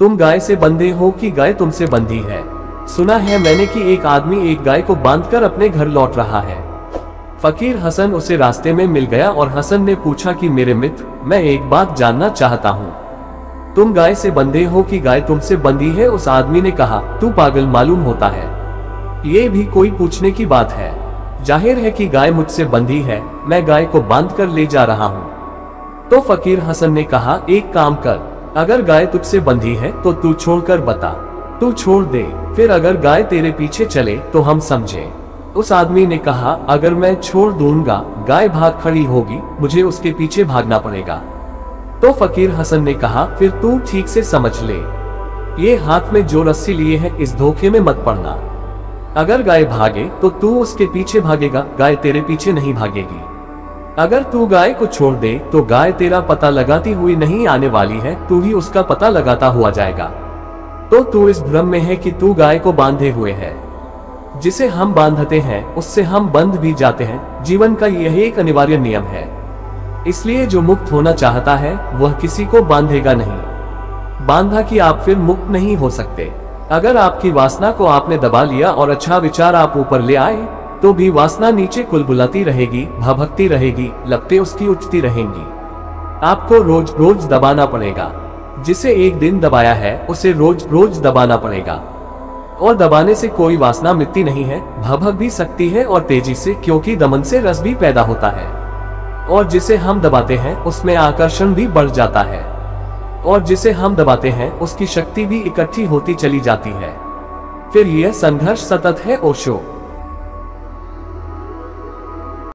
तुम गाय से बंधे हो कि गाय तुमसे बंधी है? सुना है मैंने कि एक आदमी एक गाय को बांधकर अपने घर लौट रहा है। फकीर हसन उसे रास्ते में मिल गया और हसन ने पूछा कि मेरे मित्र, मैं एक बात जानना चाहता हूँ, तुम गाय से बंधे हो कि गाय तुमसे बंधी है? उस आदमी ने कहा, तू पागल मालूम होता है, ये भी कोई पूछने की बात है? जाहिर है कि गाय मुझसे बंधी है, मैं गाय को बांध कर ले जा रहा हूँ। तो फकीर हसन ने कहा, एक काम कर, अगर गाय तुझसे बंधी है तो तू छोड़कर बता, तू छोड़ दे, फिर अगर गाय तेरे पीछे चले तो हम समझे। उस आदमी ने कहा, अगर मैं छोड़ दूंगा गाय भाग खड़ी होगी, मुझे उसके पीछे भागना पड़ेगा। तो फकीर हसन ने कहा, फिर तू ठीक से समझ ले, ये हाथ में जो रस्सी लिए है इस धोखे में मत पड़ना। अगर गाय भागे तो तू उसके पीछे भागेगा, गाय तेरे पीछे नहीं भागेगी। अगर तू गाय को छोड़ दे तो गाय तेरा पता लगाती हुई नहीं आने वाली है, तू ही उसका पता लगाता हुआ जाएगा। तो तू इस भ्रम में है कि तू गाय को बांधे हुए है। जिसे हम बांधते हैं उससे हम बंध भी जाते हैं। जीवन का यह एक अनिवार्य नियम है। इसलिए जो मुक्त होना चाहता है वह किसी को बांधेगा नहीं। बांधा कि आप फिर मुक्त नहीं हो सकते। अगर आपकी वासना को आपने दबा लिया और अच्छा विचार आप ऊपर ले आए तो भी वासना नीचे कुलबुलाती रहेगी, भभकती रहेगी, लपटें उसकी उठती रहेंगी। आपको रोज रोज दबाना पड़ेगा। जिसे एक दिन दबाया है उसे रोज रोज दबाना पड़ेगा। और दबाने से कोई वासना मिटती नहीं है, भभक भी सकती है और तेजी से, क्योंकि दमन से रस भी पैदा होता है। और जिसे हम दबाते हैं उसमें आकर्षण भी बढ़ जाता है। और जिसे हम दबाते हैं उसकी शक्ति भी इकट्ठी होती चली जाती है। फिर यह संघर्ष सतत है ओशो।